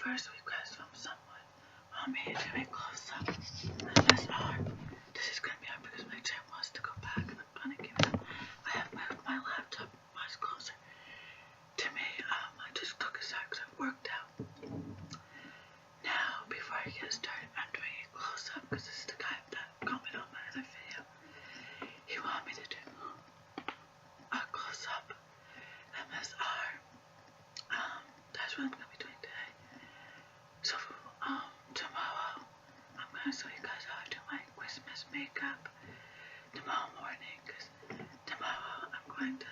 first request from someone want me to do a close-up MSR. This is gonna be hard because my chair wants to go back and I'm gonna give it up. I have moved my laptop much closer to me. I just took a sec because I've worked out. Now, before I get started, I'm doing a close-up because this is the guy that commented on my other video. He wanted me to do a close-up MSR. That's what I'm gonna be doing today. So, tomorrow, I'm gonna show you guys how I do my Christmas makeup tomorrow morning. Cause tomorrow I'm going to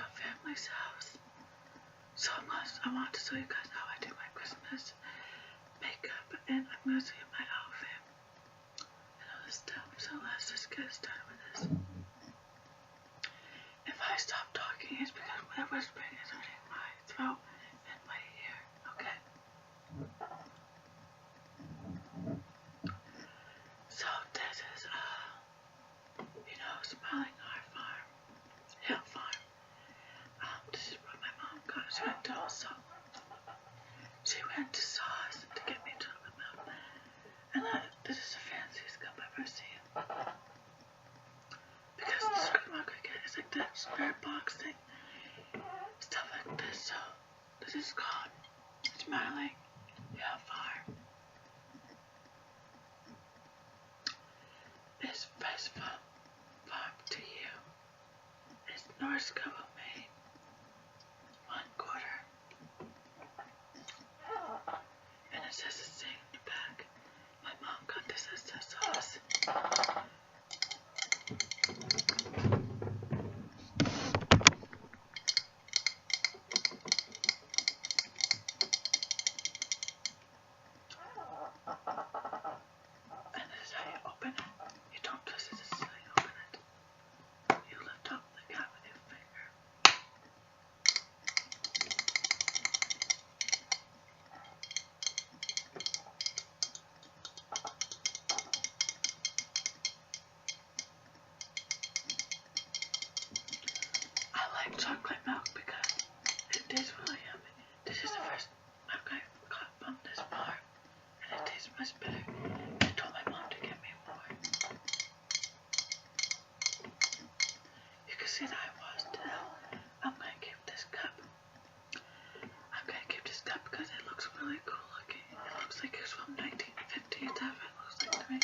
a family's house. So I want to show you guys how I do my Christmas makeup, and I'm gonna show you my outfit and all this stuff. So let's just get started with this. If I stop talking, it's because when I whispering is hurting my throat and my ear. Okay. So this is Smiling Heart Farm, Hill Farm. This is what my mom got. She went to Sauce to get me chocolate milk. And this is the fanciest cup I've ever seen. Because the chocolate milk I get is like that spirit box thing. Stuff like this. So this is called Smiling Hill Farm. It's fresh from farm to you. It's North Scoville, Maine. 1/4. And it says the same in the back. My mom got this as the sauce. And this is how you open it. You don't twist it, this is how you open it. You lift up the cap with your finger. I like chocolate milk because it tastes really yummy. This is the first milk I got from this bar, and it tastes much better. I told my mom to get me more. You can see that I was still. I'm gonna keep this cup. Because it looks really cool looking. It looks like it's from 1950s. That's what it looks like to me.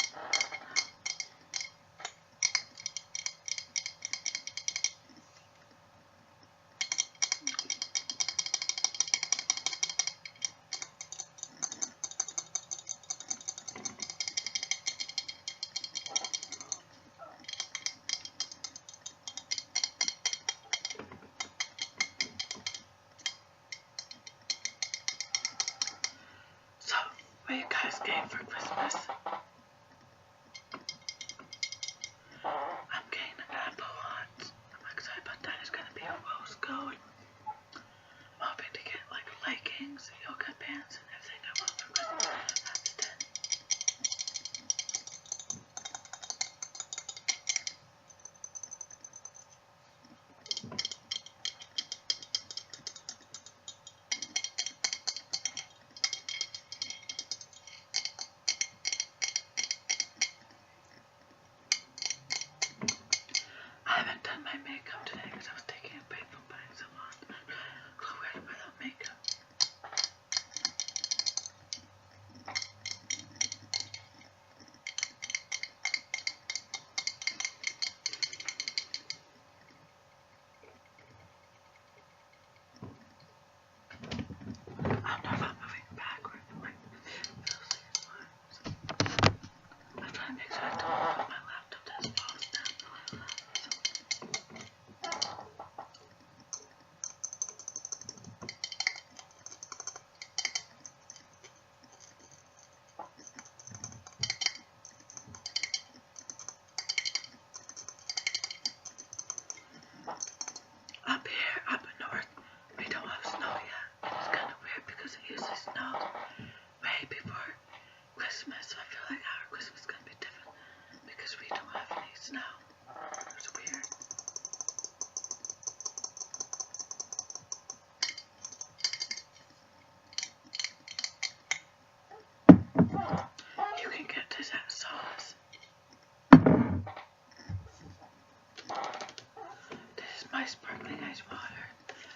water.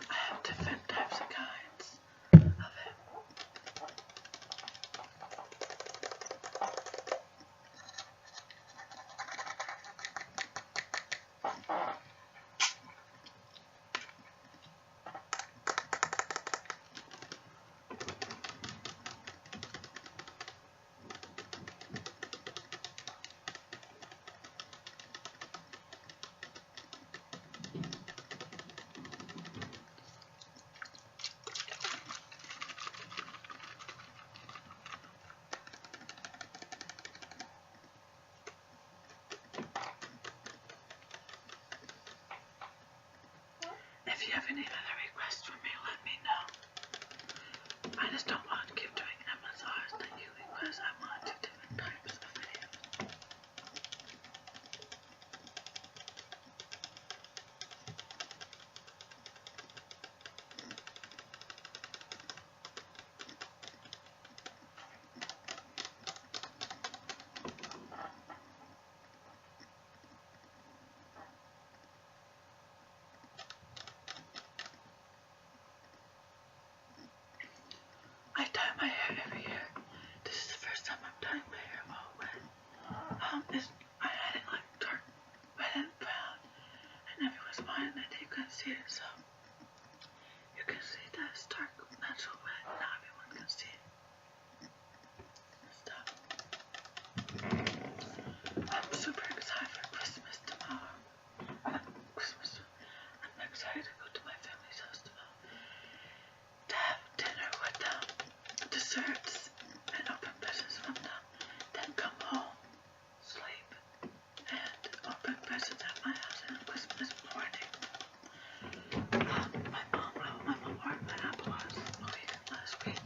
I have different types of kinds of it. If you have any other requests for me, let me know. I just don't want to keep doing MSRs that you request. I want to do different types of videos. I dye my hair every year. This is the first time I'm dyeing my hair all wet. I had it like dark red and brown, and everyone's fine that you can see it, so you can see that it's dark natural red. Now everyone can see it. Stuff. I'm super excited for Christmas tomorrow. Christmas. I'm excited to go to my family's house tomorrow to have dinner with them, desserts, and open presents from them, then come home, sleep, and open presents at my house on Christmas morning. My mom ordered my Apple Watch last week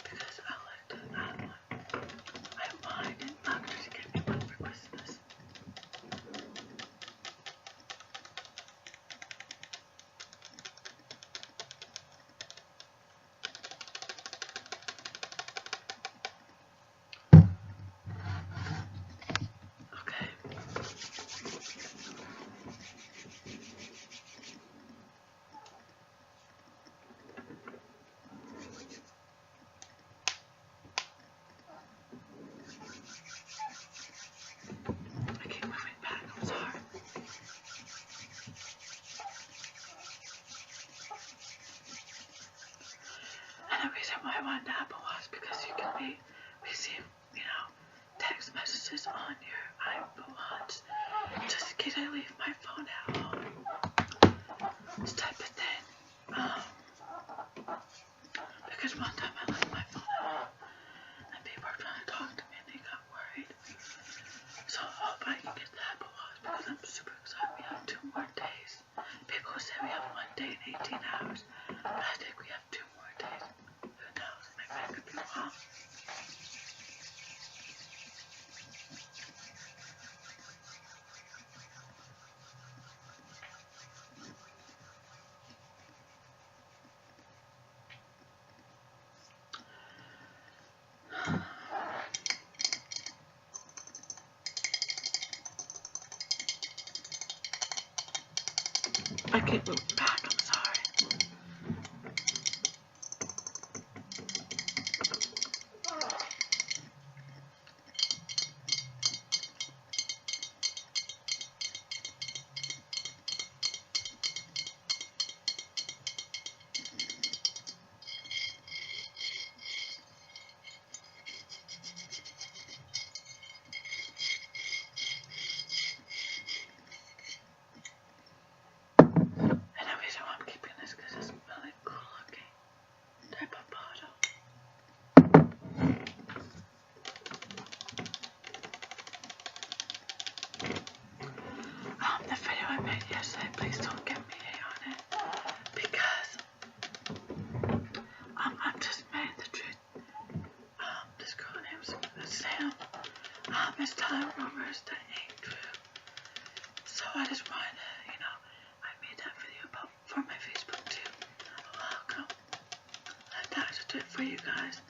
because I liked it. I wanted an actor to get me one for Christmas. Okay. I keep moving back, I'm sorry. And the reason why I wanted the Apple Watch because you can receive, text messages on your Apple Watch just in case I leave my phone at home. This type of thing. Because one time I left my phone at home and people were trying to talk to me and they got worried. So I hope I can get the Apple Watch because I'm super excited. We have 2 more days. People say we have 1 day and 18 hours, but I think we have 2 more days. Who knows? Maybe I could be wrong. I keep moving back, I'm sorry. And the reason why I'm keeping this because it's really cool looking type of bottle. The video I made yesterday, please don't get me hate on it because I'm just made the truth. This girl named Sam is telling rumors that ain't true. So I just wanted to, I made that video for my Facebook too a while ago. And that should do it for you guys.